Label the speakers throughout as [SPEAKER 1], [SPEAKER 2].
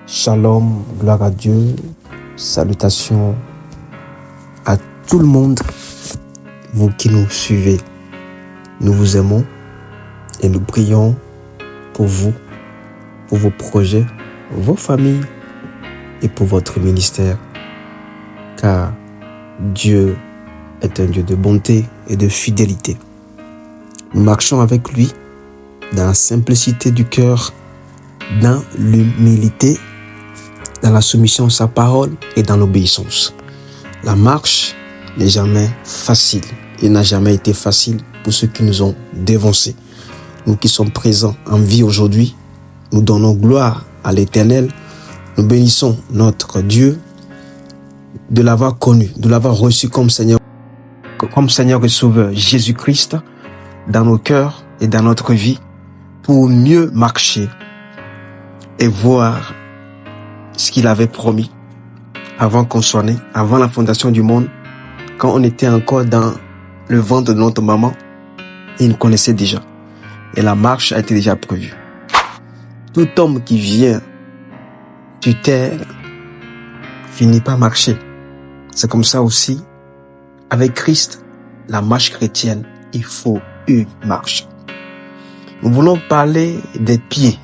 [SPEAKER 1] Shalom, gloire à Dieu, salutations à tout le monde, vous qui nous suivez. Nous vous aimons et nous prions pour vous, pour vos projets, vos familles et pour votre ministère. Car Dieu est un Dieu de bonté et de fidélité. Nous marchons avec lui dans la simplicité du cœur, dans l'humilité, dans la soumission à sa parole et dans l'obéissance. La marche n'est jamais facile et n'a jamais été facile pour ceux qui nous ont dévancés. Nous qui sommes présents en vie aujourd'hui, nous donnons gloire à l'Éternel. Nous bénissons notre Dieu de l'avoir connu, de l'avoir reçu comme Seigneur et Sauveur Jésus-Christ dans nos cœurs et dans notre vie pour mieux marcher et voir ce qu'il avait promis avant qu'on soit né, avant la fondation du monde, quand on était encore dans le ventre de notre maman, il nous connaissait déjà. Et la marche a été déjà prévue. Tout homme qui vient sur terre finit par marcher. C'est comme ça aussi, avec Christ, la marche chrétienne, il faut une marche. Nous voulons parler des pieds.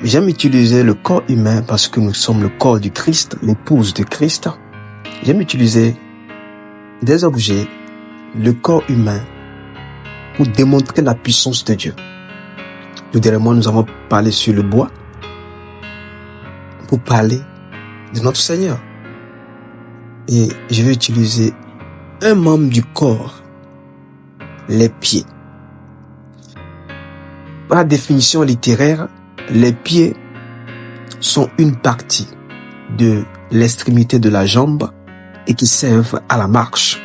[SPEAKER 1] J'aime utiliser le corps humain parce que nous sommes le corps du Christ, l'épouse de Christ. J'aime utiliser des objets, le corps humain, pour démontrer la puissance de Dieu. Tout dernièrement, nous avons parlé sur le bois pour parler de notre Seigneur. Et je vais utiliser un membre du corps, les pieds. Par définition littéraire, les pieds sont une partie de l'extrémité de la jambe et qui servent à la marche.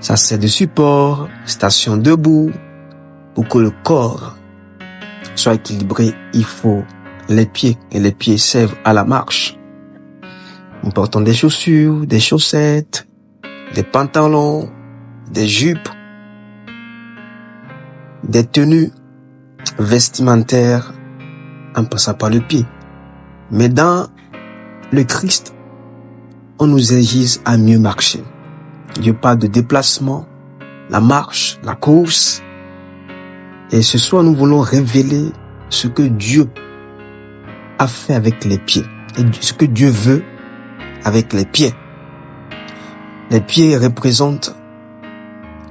[SPEAKER 1] Ça sert de support, station debout. Pour que le corps soit équilibré, il faut les pieds et les pieds servent à la marche. Nous portons des chaussures, des chaussettes, des pantalons, des jupes, des tenues vestimentaires en passant par le pied. Mais dans le Christ, on nous exige à mieux marcher. Dieu parle de déplacement, la marche, la course. Et ce soir, nous voulons révéler ce que Dieu a fait avec les pieds et ce que Dieu veut avec les pieds. Les pieds représentent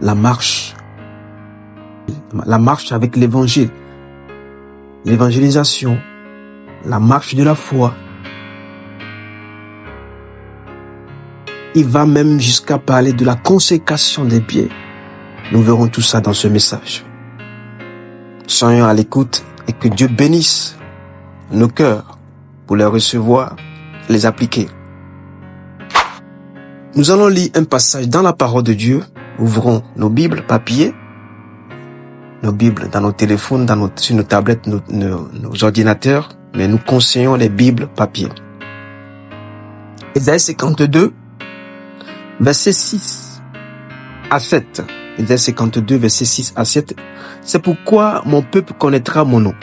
[SPEAKER 1] la marche avec l'évangile, l'évangélisation, la marche de la foi. Il va même jusqu'à parler de la consécration des pieds. Nous verrons tout ça dans ce message. Soyons à l'écoute et que Dieu bénisse nos cœurs pour les recevoir, les appliquer. Nous allons lire un passage dans la parole de Dieu. Ouvrons nos Bibles papier, nos Bibles dans nos téléphones, sur nos tablettes, nos ordinateurs, mais nous conseillons les Bibles papier. Ésaïe 52, verset 6 à 7. Ésaïe 52, verset 6 à 7. C'est pourquoi mon peuple connaîtra mon nom.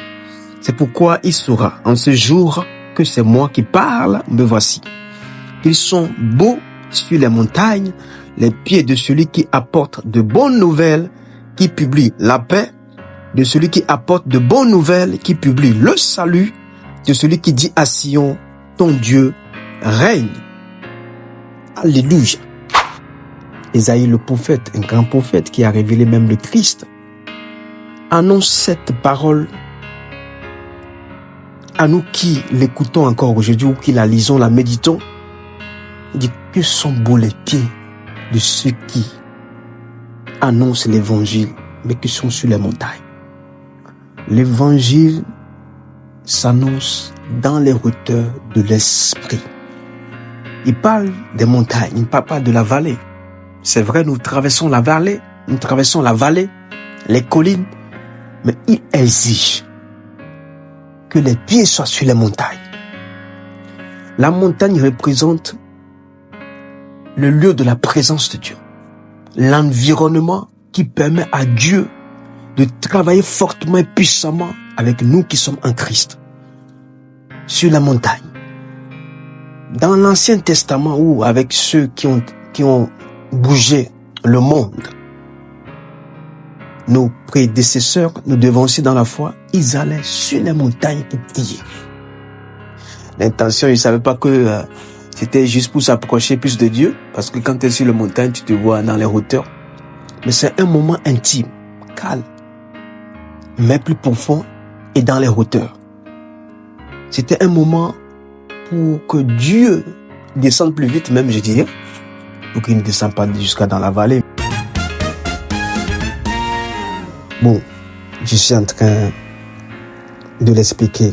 [SPEAKER 1] C'est pourquoi il saura en ce jour que c'est moi qui parle, me voici. Ils sont beaux sur les montagnes, les pieds de celui qui apporte de bonnes nouvelles, qui publie la paix, de celui qui apporte de bonnes nouvelles, qui publie le salut, de celui qui dit à Sion, ton Dieu règne. Alléluia. Ésaïe le prophète, un grand prophète qui a révélé même le Christ, annonce cette parole à nous qui l'écoutons encore aujourd'hui ou qui la lisons, la méditons. Il dit que sont beaux les pieds de ceux qui annoncent l'évangile, mais qui sont sur les montagnes. L'évangile s'annonce dans les hauteurs de l'esprit. Il parle des montagnes, il ne parle pas de la vallée. C'est vrai, nous traversons la vallée, les collines, mais il exige que les pieds soient sur les montagnes. La montagne représente le lieu de la présence de Dieu, l'environnement qui permet à Dieu de travailler fortement et puissamment avec nous qui sommes en Christ. sur la montagne. Dans l'Ancien Testament, ou avec ceux qui ont bougé le monde, nos prédécesseurs, nous devons aussi dans la foi, ils allaient sur les montagnes pour prier. L'intention, ils ne savaient pas que c'était juste pour s'approcher plus de Dieu, parce que quand tu es sur les montagnes, tu te vois dans les hauteurs. Mais c'est un moment intime, calme, mais plus profond et dans les hauteurs. C'était un moment pour que Dieu descende plus vite, même je dirais, pour qu'il ne descende pas jusqu'à dans la vallée. Bon, je suis en train de l'expliquer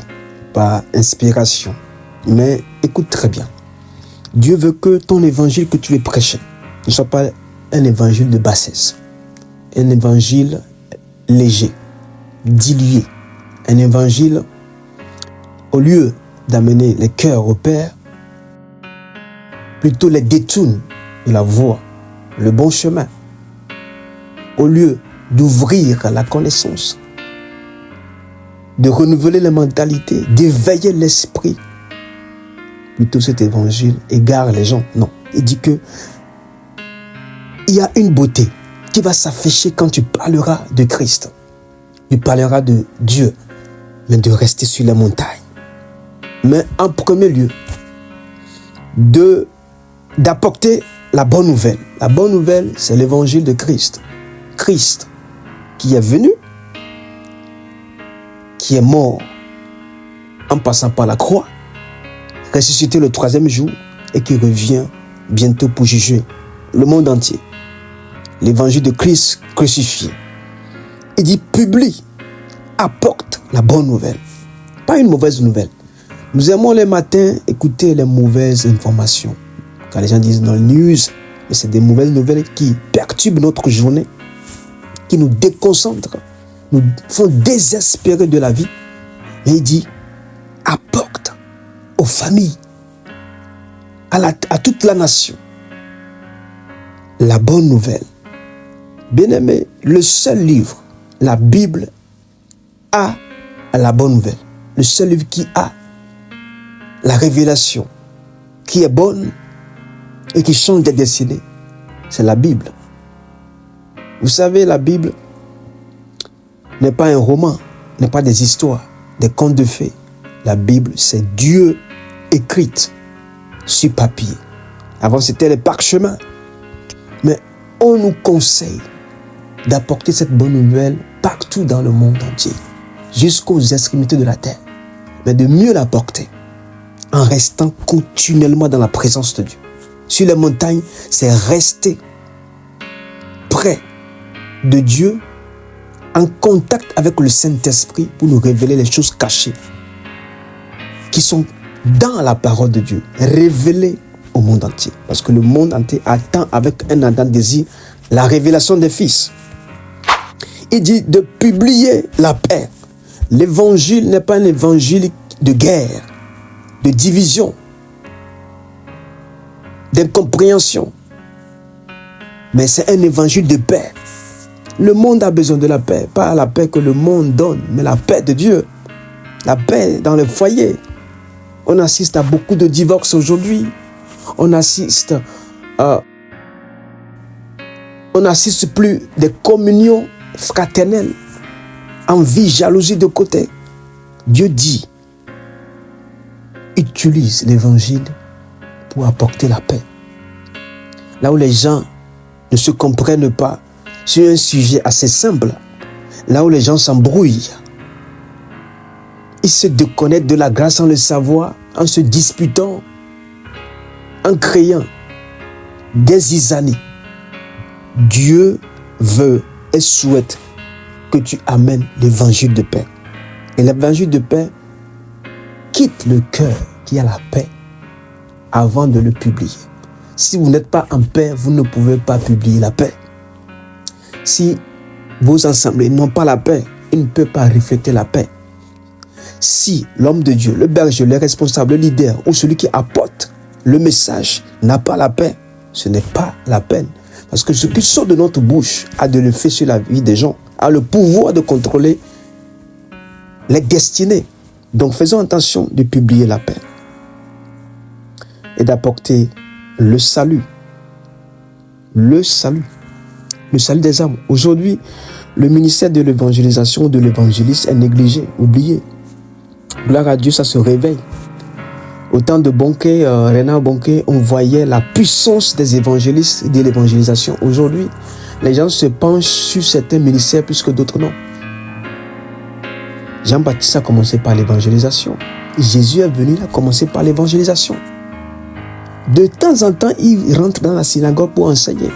[SPEAKER 1] par inspiration, mais écoute très bien. Dieu veut que ton évangile que tu veux prêcher ne soit pas un évangile de bassesse, un évangile léger, dilué, un évangile, au lieu d'amener les cœurs au Père, plutôt les détourne de la voie, le bon chemin, au lieu d'ouvrir la connaissance, de renouveler les mentalités, d'éveiller l'esprit. Plutôt cet évangile égare les gens. Non, il dit que il y a une beauté qui va s'afficher quand tu parleras de Christ. Tu parleras de Dieu, mais de rester sur la montagne. Mais en premier lieu, d'apporter la bonne nouvelle. La bonne nouvelle, c'est l'évangile de Christ. Christ qui est venu, qui est mort en passant par la croix, ressuscité le 3e jour et qui revient bientôt pour juger le monde entier. L'évangile de Christ crucifié. Il dit publie, apporte la bonne nouvelle, pas une mauvaise nouvelle. Nous aimons les matins écouter les mauvaises informations. Quand les gens disent dans le news, mais c'est des mauvaises nouvelles qui perturbent notre journée, qui nous déconcentrent, nous font désespérer de la vie. Et il dit apporte aux familles, à toute la nation, la bonne nouvelle. Bien-aimé, le seul livre, la Bible, a la bonne nouvelle. Le seul livre qui a la révélation, qui est bonne et qui change des destinées, c'est la Bible. Vous savez, la Bible n'est pas un roman, n'est pas des histoires, des contes de fées. La Bible, c'est Dieu écrite sur papier. Avant, c'était les parchemins. Mais on nous conseille d'apporter cette bonne nouvelle partout dans le monde entier, jusqu'aux extrémités de la terre. Mais de mieux l'apporter en restant continuellement dans la présence de Dieu. Sur les montagnes, c'est rester près de Dieu, en contact avec le Saint-Esprit pour nous révéler les choses cachées qui sont dans la parole de Dieu, révélées au monde entier. Parce que le monde entier attend avec un ardent désir la révélation des fils. Il dit de publier la paix. L'évangile n'est pas un évangile de guerre, de division, d'incompréhension, mais c'est un évangile de paix. Le monde a besoin de la paix, pas la paix que le monde donne, mais la paix de Dieu, la paix dans le foyer. On assiste à beaucoup de divorces aujourd'hui. On assiste plus des communions fraternelles, envie, jalousie de côté. Dieu dit, utilise l'évangile pour apporter la paix. Là où les gens ne se comprennent pas sur un sujet assez simple, là où les gens s'embrouillent, ils se déconnectent de la grâce sans le savoir, en se disputant, en créant des zizanies. Dieu veut et souhaite que tu amènes l'évangile de paix. Et l'évangile de paix quitte le cœur qui a la paix avant de le publier. Si vous n'êtes pas en paix, vous ne pouvez pas publier la paix. Si vos assemblées n'ont pas la paix, ils ne peuvent pas refléter la paix. Si l'homme de Dieu, le berger, le responsable, le leader ou celui qui apporte le message n'a pas la paix, ce n'est pas la peine. Parce que ce qui sort de notre bouche a de l'effet sur la vie des gens, a le pouvoir de contrôler les destinées. Donc faisons attention de publier l'appel et d'apporter le salut. Le salut des âmes. Aujourd'hui, le ministère de l'évangélisation, de l'évangéliste est négligé, oublié. Gloire à Dieu, ça se réveille. Au temps de Bonquet, Renard Bonquet, on voyait la puissance des évangélistes et de l'évangélisation. Aujourd'hui, les gens se penchent sur certains ministères plus que d'autres non. Jean-Baptiste a commencé par l'évangélisation. Jésus est venu, il a commencé par l'évangélisation. De temps en temps, il rentre dans la synagogue pour enseigner.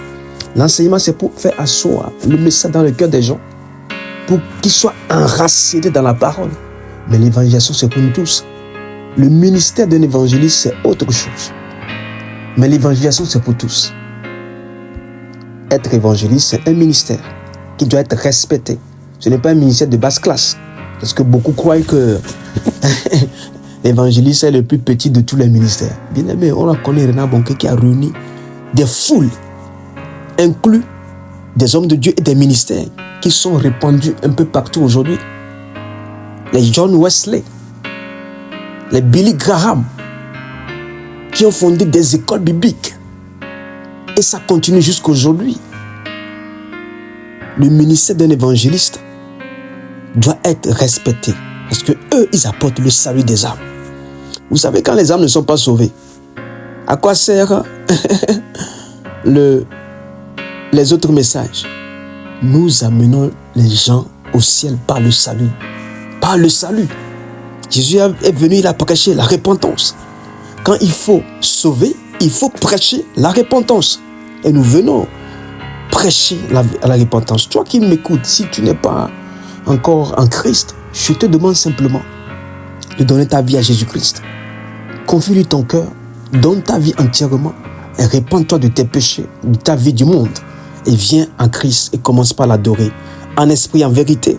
[SPEAKER 1] L'enseignement, c'est pour faire asseoir le message dans le cœur des gens, pour qu'ils soient enracinés dans la parole. Mais l'évangélisation, c'est pour nous tous. Le ministère d'un évangéliste, c'est autre chose. Mais l'évangélisation, c'est pour tous. Être évangéliste, c'est un ministère qui doit être respecté. Ce n'est pas un ministère de basse classe. Parce que beaucoup croient que l'évangéliste est le plus petit de tous les ministères. Bien aimé, on a connu Renard Bonquet qui a réuni des foules, inclus des hommes de Dieu et des ministères qui sont répandus un peu partout aujourd'hui. Les John Wesley, les Billy Graham, qui ont fondé des écoles bibliques. Et ça continue jusqu'aujourd'hui. Le ministère d'un évangéliste doit être respecté. Parce que eux, ils apportent le salut des âmes. Vous savez, quand les âmes ne sont pas sauvées, à quoi sert les autres messages? Nous amenons les gens au ciel par le salut. Par le salut. Jésus est venu, il a prêché la repentance. Quand il faut sauver, il faut prêcher la repentance. Et nous venons prêcher la repentance. Toi qui m'écoutes, si tu n'es pas encore en Christ, je te demande simplement de donner ta vie à Jésus-Christ. Confie-lui ton cœur, donne ta vie entièrement et répands-toi de tes péchés, de ta vie du monde. Et viens en Christ et commence par l'adorer en esprit, en vérité.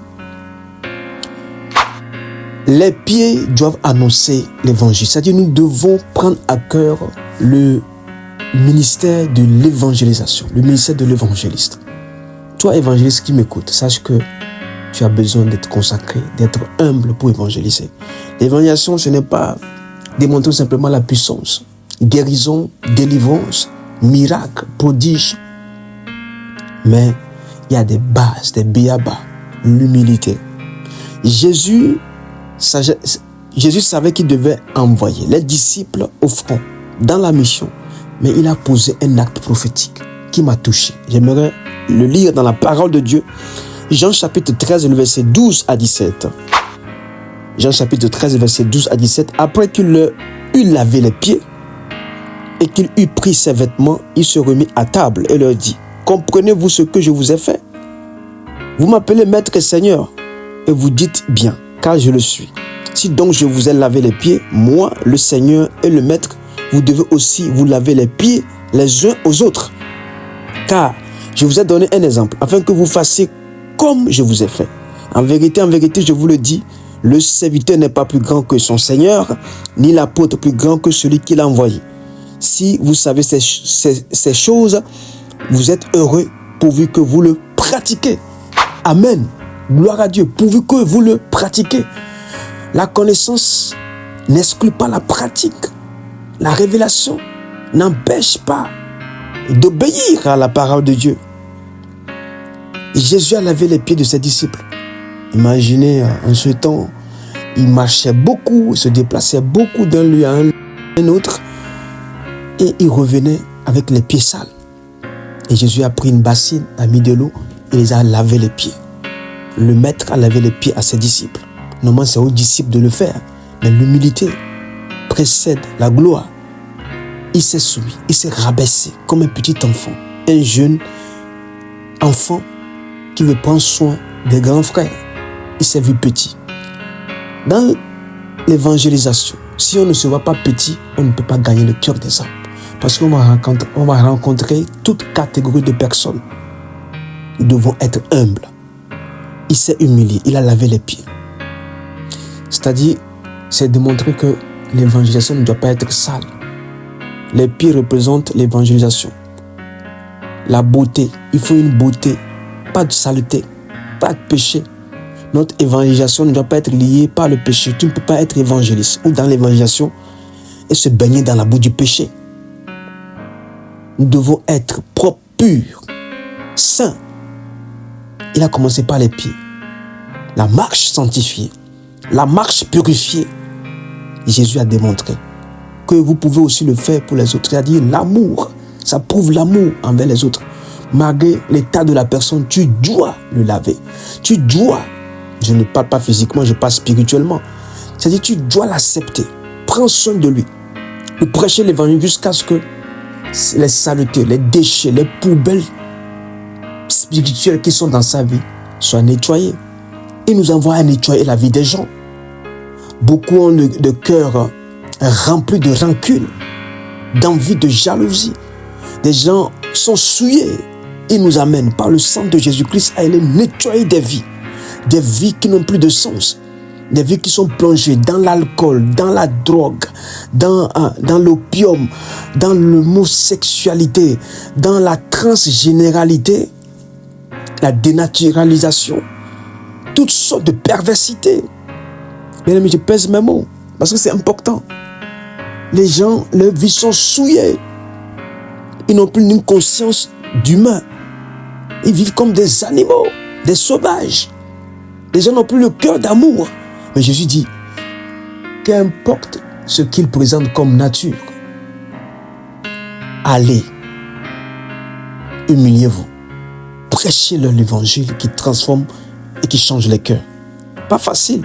[SPEAKER 1] Les pieds doivent annoncer l'évangile. C'est-à-dire nous devons prendre à cœur le ministère de l'évangélisation, le ministère de l'évangéliste. Toi, évangéliste qui m'écoute, sache que tu as besoin d'être consacré, d'être humble pour évangéliser. L'évangélisation, ce n'est pas démontrer simplement la puissance, guérison, délivrance, miracle, prodige. Mais il y a des bases, des béabas, l'humilité. Jésus savait qu'il devait envoyer les disciples au front, dans la mission. Mais il a posé un acte prophétique qui m'a touché. J'aimerais le lire dans la parole de Dieu. Jean chapitre 13, le verset 12 à 17. Jean chapitre 13, verset 12 à 17. Après qu'il leur eut lavé les pieds et qu'il eut pris ses vêtements, il se remit à table et leur dit: comprenez-vous ce que je vous ai fait? Vous m'appelez maître et seigneur et vous dites bien, car je le suis. Si donc je vous ai lavé les pieds, moi, le Seigneur et le maître, vous devez aussi vous laver les pieds les uns aux autres. Car je vous ai donné un exemple, afin que vous fassiez comme je vous ai fait. En vérité, je vous le dis, le serviteur n'est pas plus grand que son Seigneur, ni l'apôtre plus grand que celui qui l'a envoyé. Si vous savez ces choses, vous êtes heureux pourvu que vous le pratiquez. Amen. Gloire à Dieu, pourvu que vous le pratiquez. La connaissance n'exclut pas la pratique. La révélation n'empêche pas d'obéir à la parole de Dieu. Jésus a lavé les pieds de ses disciples. Imaginez, en ce temps, il marchait beaucoup, il se déplaçait beaucoup d'un lieu à un autre et il revenait avec les pieds sales. Et Jésus a pris une bassine, a mis de l'eau et les a lavé les pieds. Le maître a lavé les pieds à ses disciples. Normalement, c'est aux disciples de le faire. Mais l'humilité précède la gloire. Il s'est soumis, il s'est rabaissé comme un petit enfant. Un jeune enfant qui veut prendre soin des grands frères. Il s'est vu petit. Dans l'évangélisation, si on ne se voit pas petit, on ne peut pas gagner le cœur des âmes. Parce qu'on va rencontrer toute catégorie de personnes. Nous devons être humbles. Il s'est humilié, il a lavé les pieds. C'est-à-dire, c'est de montrer que l'évangélisation ne doit pas être sale. Les pieds représentent l'évangélisation. La beauté, il faut une beauté, pas de saleté, pas de péché. Notre évangélisation ne doit pas être liée par le péché. Tu ne peux pas être évangéliste ou dans l'évangélisation et se baigner dans la boue du péché. Nous devons être propres, purs, saints. Il a commencé par les pieds. La marche sanctifiée, la marche purifiée. Jésus a démontré que vous pouvez aussi le faire pour les autres. C'est-à-dire l'amour. Ça prouve l'amour envers les autres. Malgré l'état de la personne, tu dois le laver. Tu dois, je ne parle pas physiquement, je parle spirituellement. C'est-à-dire tu dois l'accepter. Prends soin de lui. Lui prêcher l'évangile jusqu'à ce que les saletés, les déchets, les poubelles spirituelles qui sont dans sa vie soient nettoyées. Il nous envoie à nettoyer la vie des gens. Beaucoup ont de cœur rempli de rancune, d'envie, de jalousie. Des gens sont souillés. Il nous amène par le sang de Jésus-Christ à aller nettoyer des vies qui n'ont plus de sens, des vies qui sont plongées dans l'alcool, dans la drogue, dans l'opium, dans l'homosexualité, dans la transgénéralité, la dénaturalisation, toutes sortes de perversités. Bien aimé, je pèse mes mots parce que c'est important. Les gens, leurs vies sont souillées. Ils n'ont plus une conscience d'humain. Ils vivent comme des animaux, des sauvages. Les gens n'ont plus le cœur d'amour. Mais Jésus dit, qu'importe ce qu'ils présentent comme nature, allez, humiliez-vous. Prêchez-leur l'évangile qui transforme et qui change les cœurs. Pas facile.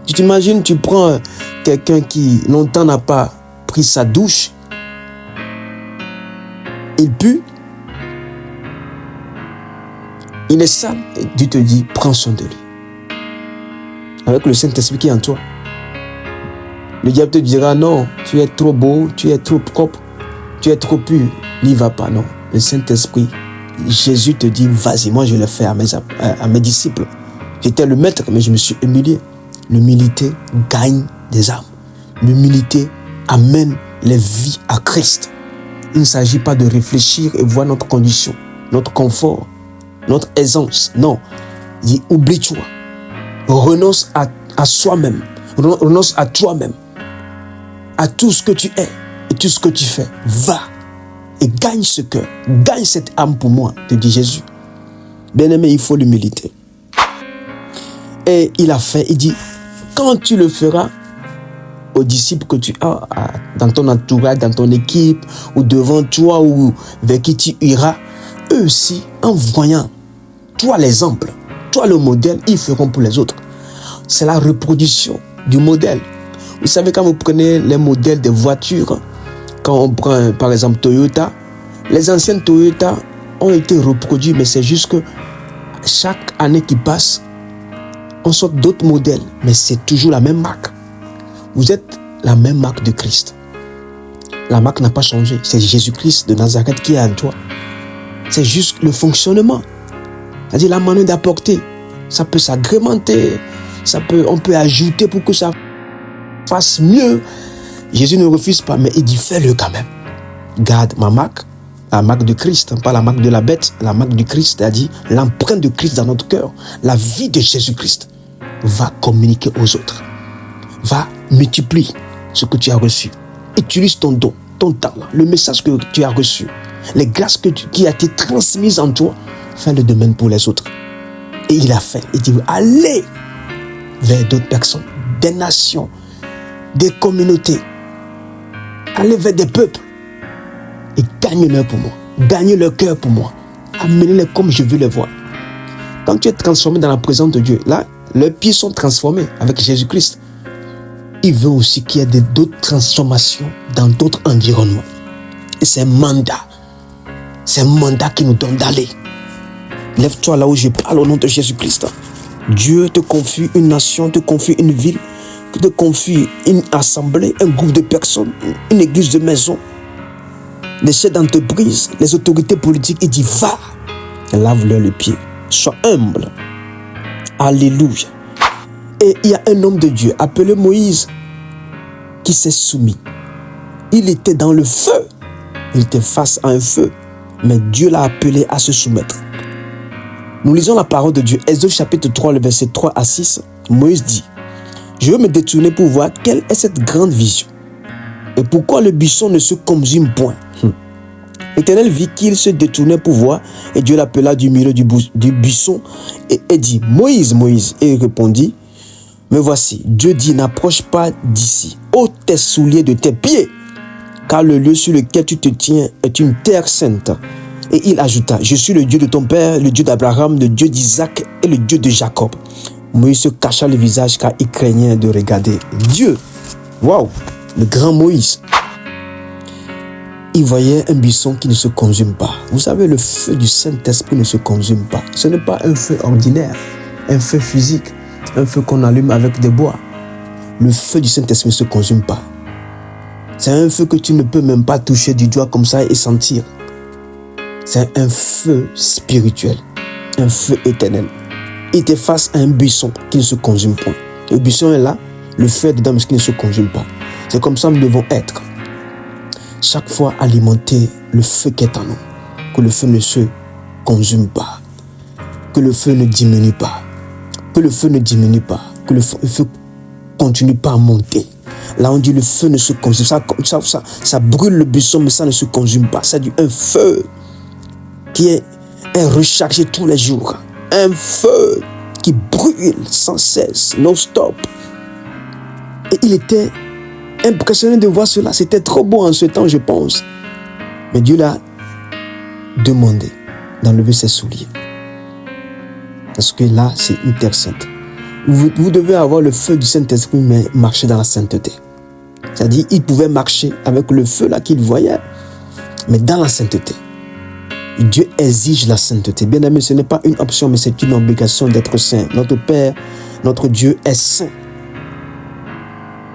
[SPEAKER 1] Tu t'imagines, tu prends quelqu'un qui longtemps n'a pas pris sa douche, il pue, il est sale, et Dieu te dit, prends soin de lui. Avec le Saint-Esprit qui est en toi. Le diable te dira, non, tu es trop beau, tu es trop propre, tu es trop pur, n'y va pas, non. Le Saint-Esprit, Jésus te dit, vas-y, moi je le fais à mes disciples. J'étais le maître, mais je me suis humilié. L'humilité gagne des âmes. L'humilité amène les vies à Christ. Il ne s'agit pas de réfléchir et voir notre condition, notre confort, notre aisance. Non, il dit, oublie-toi. Renonce à soi-même. Renonce à toi-même. À tout ce que tu es et tout ce que tu fais. Va et gagne ce cœur. Gagne cette âme pour moi, te dit Jésus. Bien-aimé, il faut l'humilité. Et il a fait, il dit, quand tu le feras aux disciples que tu as dans ton entourage, dans ton équipe, ou devant toi, ou vers qui tu iras, eux aussi, en voyant toi l'exemple, toi le modèle, ils feront pour les autres. C'est la reproduction du modèle. Vous savez, quand vous prenez les modèles des voitures, quand on prend par exemple Toyota, les anciennes Toyota ont été reproduits, mais c'est juste que chaque année qui passe, on sort d'autres modèles, mais c'est toujours la même marque. Vous êtes la même marque de Christ. La marque n'a pas changé. C'est Jésus-Christ de Nazareth qui est en toi. C'est juste le fonctionnement. C'est-à-dire la manière d'apporter. Ça peut s'agrémenter. On peut ajouter pour que ça fasse mieux. Jésus ne refuse pas, mais il dit fais-le quand même. Garde ma marque, la marque de Christ, pas la marque de la bête, la marque du Christ, c'est-à-dire l'empreinte de Christ dans notre cœur. La vie de Jésus-Christ va communiquer aux autres. Va multiplier ce que tu as reçu. Utilise ton don, ton talent, le message que tu as reçu, les grâces qui a été transmises en toi. Fais le domaine pour les autres. Et il a fait. Il dit allez vers d'autres personnes, des nations, des communautés. Allez vers des peuples et gagne-leur pour moi. Gagne leur cœur pour moi. Amenez-les comme je veux les voir. Quand tu es transformé dans la présence de Dieu, là, leurs pieds sont transformés avec Jésus-Christ. Il veut aussi qu'il y ait d'autres transformations dans d'autres environnements. Et c'est un mandat. C'est un mandat qui nous donne d'aller. Lève-toi là où je parle au nom de Jésus-Christ. Dieu te confie une nation, te confie une ville, te confie une assemblée, un groupe de personnes, une église de maison, les chefs d'entreprise, les autorités politiques. Il dit va, lave-leur les pieds, sois humble. Alléluia. Et il y a un homme de Dieu appelé Moïse qui s'est soumis. Il était dans le feu. Il était face à un feu. Mais Dieu l'a appelé à se soumettre. Nous lisons la parole de Dieu. Exode chapitre 3, le verset 3 à 6. Moïse dit, je veux me détourner pour voir quelle est cette grande vision et pourquoi le buisson ne se consume point. L'Éternel vit qu'il se détournait pour voir, et Dieu l'appela du milieu du buisson et dit, Moïse, Moïse. Et il répondit, me voici. Dieu dit, n'approche pas d'ici. Ôte tes souliers de tes pieds, car le lieu sur lequel tu te tiens est une terre sainte. Et il ajouta, je suis le Dieu de ton père, le Dieu d'Abraham, le Dieu d'Isaac et le Dieu de Jacob. Moïse se cacha le visage car il craignait de regarder Dieu. Waouh, le grand Moïse. Il voyait un buisson qui ne se consume pas. Vous savez, le feu du Saint-Esprit ne se consume pas. Ce n'est pas un feu ordinaire, un feu physique, un feu qu'on allume avec des bois. Le feu du Saint-Esprit ne se consume pas. C'est un feu que tu ne peux même pas toucher du doigt comme ça et sentir. C'est un feu spirituel, un feu éternel. Il était face à un buisson qui ne se consume point. Le buisson est là, le feu est dedans, mais qui ne se consume pas. C'est comme ça que nous devons être. Chaque fois alimenter le feu qui est en nous. Que le feu ne se consume pas. Que le feu ne diminue pas. Que le feu ne diminue pas. Que le feu continue pas à monter. Là on dit le feu ne se consume. Ça brûle le buisson, mais ça ne se consume pas. C'est un feu qui est rechargé tous les jours. Un feu qui brûle sans cesse, non-stop. Et il était impressionné de voir cela. C'était trop beau en ce temps, je pense. Mais Dieu l'a demandé d'enlever ses souliers. Parce que là, c'est une terre sainte. Vous devez avoir le feu du Saint-Esprit, mais marcher dans la sainteté. C'est-à-dire, il pouvait marcher avec le feu là qu'il voyait, mais dans la sainteté. Dieu exige la sainteté. Bien aimé, ce n'est pas une option, mais c'est une obligation d'être saint. Notre Père, notre Dieu est saint.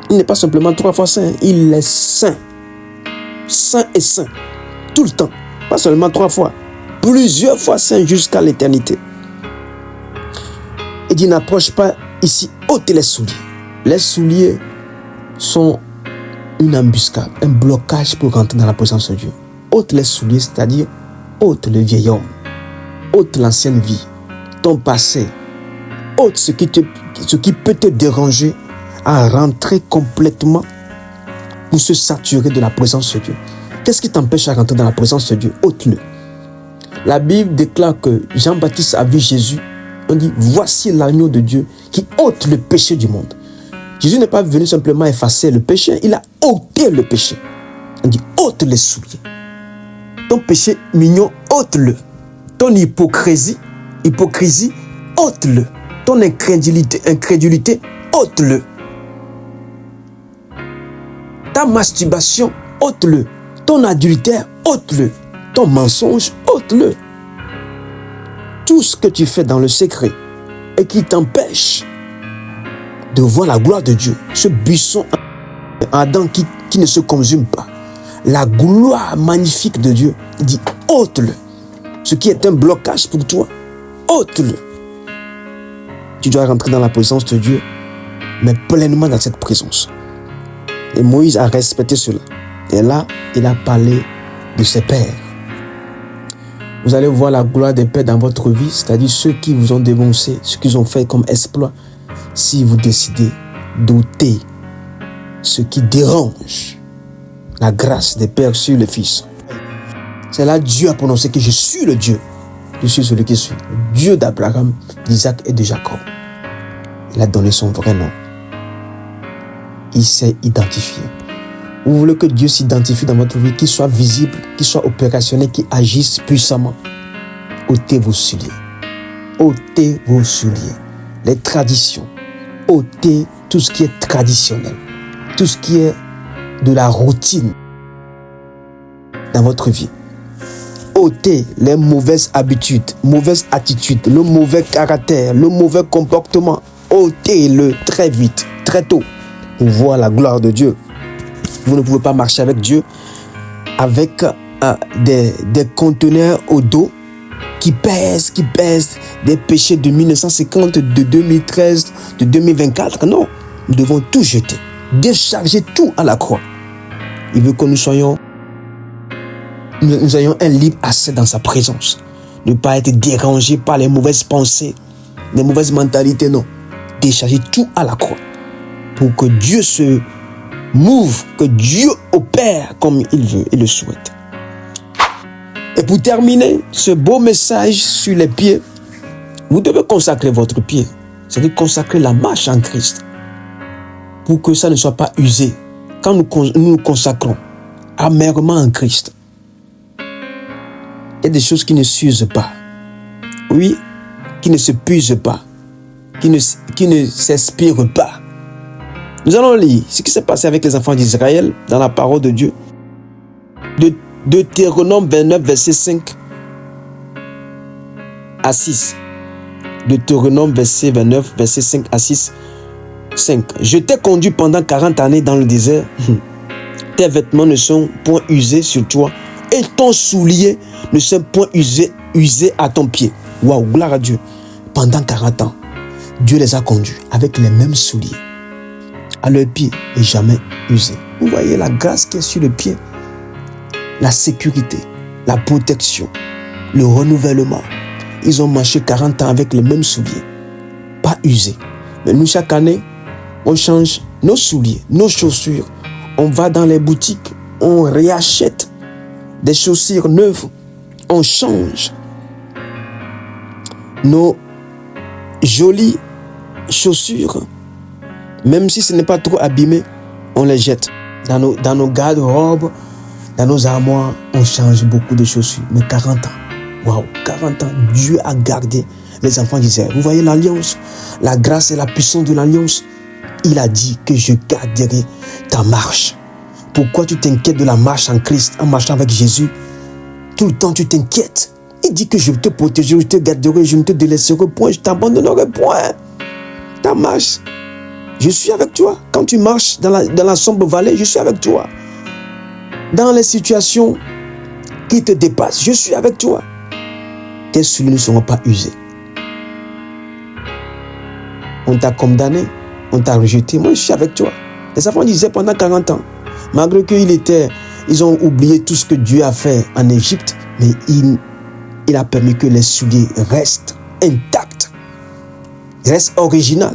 [SPEAKER 1] Il n'est pas simplement 3 fois saint, il est saint. Saint et saint. Tout le temps. Pas seulement 3 fois. Plusieurs fois saint jusqu'à l'éternité. Il dit, n'approche pas ici, ôtez les souliers. Les souliers sont une embuscade, un blocage pour rentrer dans la présence de Dieu. Ôte les souliers, c'est-à-dire ôte le vieil homme, ôte l'ancienne vie, ton passé, ôte ce qui peut te déranger à rentrer complètement pour se saturer de la présence de Dieu. Qu'est-ce qui t'empêche à rentrer dans la présence de Dieu? Ôte-le. La Bible déclare que Jean-Baptiste a vu Jésus. On dit, voici l'agneau de Dieu qui ôte le péché du monde. Jésus n'est pas venu simplement effacer le péché, il a ôté le péché. On dit, ôte les souliers. Ton péché mignon, ôte-le. Ton hypocrisie, ôte-le. Ton incrédulité, ôte-le. Ta masturbation, ôte-le. Ton adultère, ôte-le. Ton mensonge, ôte-le. Tout ce que tu fais dans le secret et qui t'empêche de voir la gloire de Dieu, ce buisson ardent qui ne se consume pas, la gloire magnifique de Dieu, il dit ôte-le. Ce qui est un blocage pour toi, ôte-le. Tu dois rentrer dans la présence de Dieu, mais pleinement dans cette présence. Et Moïse a respecté cela. Et là, il a parlé de ses pères. Vous allez voir la gloire des pères dans votre vie, c'est-à-dire ceux qui vous ont dénoncé, ce qu'ils ont fait comme exploit, si vous décidez d'ôter ce qui dérange la grâce des pères sur le Fils. C'est là Dieu a prononcé que je suis le Dieu. Je suis celui qui suis. Le Dieu d'Abraham, d'Isaac et de Jacob. Il a donné son vrai nom. Il s'est identifié. Vous voulez que Dieu s'identifie dans votre vie, qu'il soit visible, qu'il soit opérationnel, qu'il agisse puissamment. Ôtez vos souliers. Ôtez vos souliers. Les traditions. Ôtez tout ce qui est traditionnel. Tout ce qui est de la routine dans votre vie. Ôtez les mauvaises habitudes, mauvaises attitudes, le mauvais caractère, le mauvais comportement. Ôtez-le très vite, très tôt, pour voir la gloire de Dieu. Vous ne pouvez pas marcher avec Dieu avec des conteneurs au dos qui pèsent des péchés de 1950, de 2013, de 2024. Non, nous devons tout jeter, décharger tout à la croix. Il veut que nous ayons un libre accès dans sa présence. Ne pas être dérangé par les mauvaises pensées, les mauvaises mentalités, non. Décharger tout à la croix pour que Dieu se move, que Dieu opère comme il veut et le souhaite. Et pour terminer ce beau message sur les pieds, vous devez consacrer votre pied, c'est-à-dire consacrer la marche en Christ pour que ça ne soit pas usé. Quand nous consacrons amèrement en Christ, il y a des choses qui ne s'usent pas. Oui, qui ne se puisent pas, qui ne s'expirent pas. Nous allons lire ce qui s'est passé avec les enfants d'Israël dans la parole de Dieu. De Deutéronome 29, verset 5 à 6. Deutéronome 29, verset 5 à 6. 5. Je t'ai conduit pendant 40 années dans le désert. Tes vêtements ne sont point usés sur toi et ton soulier ne sont point usé à ton pied. Waouh, gloire à Dieu. Pendant 40 ans, Dieu les a conduits avec les mêmes souliers à leurs pieds et jamais usés. Vous voyez la grâce qui est sur le pied, la sécurité, la protection, le renouvellement. Ils ont marché 40 ans avec les mêmes souliers, pas usés. Mais nous, chaque année, on change nos souliers, nos chaussures. On va dans les boutiques, on réachète des chaussures neuves. On change nos jolies chaussures. Même si ce n'est pas trop abîmé, on les jette. Dans nos garde-robes, dans nos armoires, on change beaucoup de chaussures. Mais 40 ans, waouh, 40 ans, Dieu a gardé les enfants d'Israël. Vous voyez l'alliance, la grâce et la puissance de l'alliance. Il a dit que je garderai ta marche. Pourquoi tu t'inquiètes de la marche en Christ, en marchant avec Jésus? Tout le temps tu t'inquiètes. Il dit que je te protégerai, je te garderai, je ne te délaisserai point, je t'abandonnerai point. Ta marche, je suis avec toi. Quand tu marches dans la sombre vallée, je suis avec toi. Dans les situations qui te dépassent, je suis avec toi. Tes souliers ne seront pas usés. On t'a condamné, on t'a rejeté. Moi, je suis avec toi. Les enfants disaient pendant 40 ans, malgré ils ont oublié tout ce que Dieu a fait en Égypte, mais il a permis que les souliers restent intacts, restent originaux.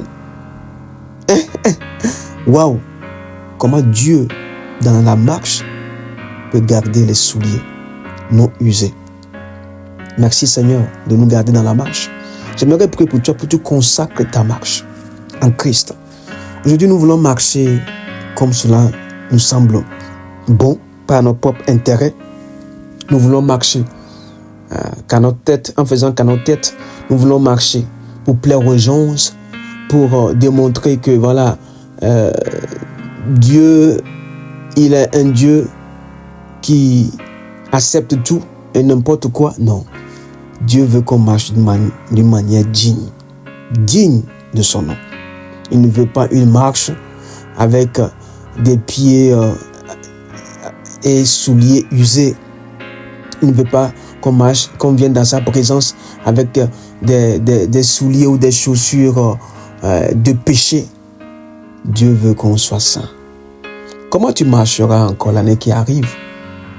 [SPEAKER 1] Waouh! Comment Dieu, dans la marche, peut garder les souliers non usés. Merci Seigneur de nous garder dans la marche. J'aimerais prier pour toi, pour que tu consacres ta marche en Christ. Aujourd'hui, nous voulons marcher comme cela nous semble bon, par nos propres intérêts. Nous voulons marcher en faisant qu'à notre tête, nous voulons marcher pour plaire aux gens, pour démontrer que voilà, Dieu, il est un Dieu qui accepte tout et n'importe quoi. Non. Dieu veut qu'on marche d'une manière digne de son nom. Il ne veut pas une marche avec des pieds et souliers usés. Il ne veut pas qu'on vienne dans sa présence avec des souliers ou des chaussures de péché. Dieu veut qu'on soit saint. Comment tu marcheras encore l'année qui arrive?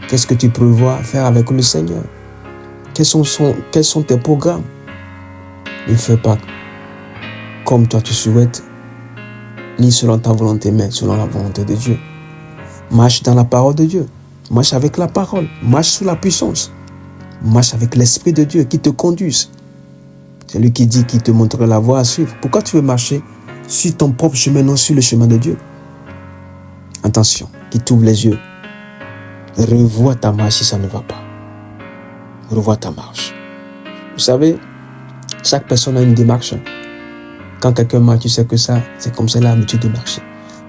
[SPEAKER 1] Qu'est-ce que tu prévois faire avec le Seigneur? Quels sont tes programmes? Ne fais pas comme toi tu souhaites, ni selon ta volonté, mais selon la volonté de Dieu. Marche dans la parole de Dieu. Marche avec la parole. Marche sous la puissance. Marche avec l'Esprit de Dieu qui te conduise. C'est lui qui dit qu'il te montrera la voie à suivre. Pourquoi tu veux marcher sur ton propre chemin, non sur le chemin de Dieu? Attention, qui t'ouvre les yeux. Revois ta marche si ça ne va pas. Revois ta marche. Vous savez, chaque personne a une démarche. Quand quelqu'un marche, tu sais que ça, c'est comme ça l'habitude de marcher.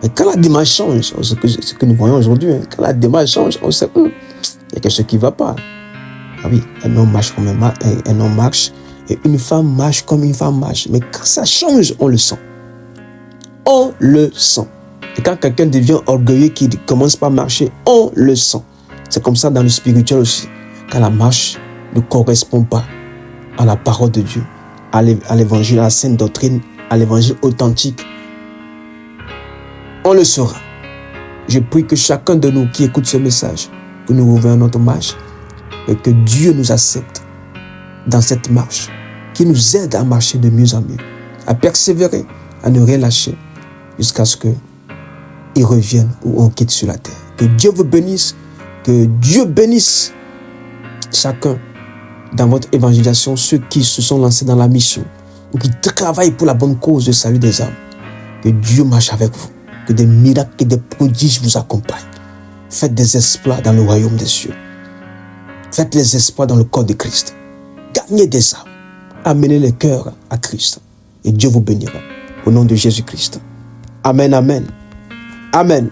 [SPEAKER 1] Mais quand la démarche change, ce que nous voyons aujourd'hui, quand la démarche change, on sait qu'il y a quelque chose qui ne va pas. Ah oui, un homme marche comme un homme marche et une femme marche comme une femme marche. Mais quand ça change, on le sent. On le sent. Et quand quelqu'un devient orgueilleux, qui commence par marcher, on le sent. C'est comme ça dans le spirituel aussi. Quand la marche ne correspond pas à la parole de Dieu, à l'évangile, à la sainte doctrine, à l'évangile authentique, on le saura. Je prie que chacun de nous qui écoute ce message, que nous rouvrons notre marche et que Dieu nous accepte dans cette marche, qui nous aide à marcher de mieux en mieux, à persévérer, à ne rien lâcher, jusqu'à ce qu'il revienne ou on quitte sur la terre. Que Dieu vous bénisse, que Dieu bénisse chacun dans votre évangélisation, ceux qui se sont lancés dans la mission, ou qui travaillent pour la bonne cause du salut des âmes. Que Dieu marche avec vous, que des miracles et des prodiges vous accompagnent. Faites des exploits dans le royaume des cieux. Faites les exploits dans le corps de Christ. Gagnez des âmes. Amenez les cœurs à Christ. Et Dieu vous bénira. Au nom de Jésus-Christ. Amen, amen. Amen.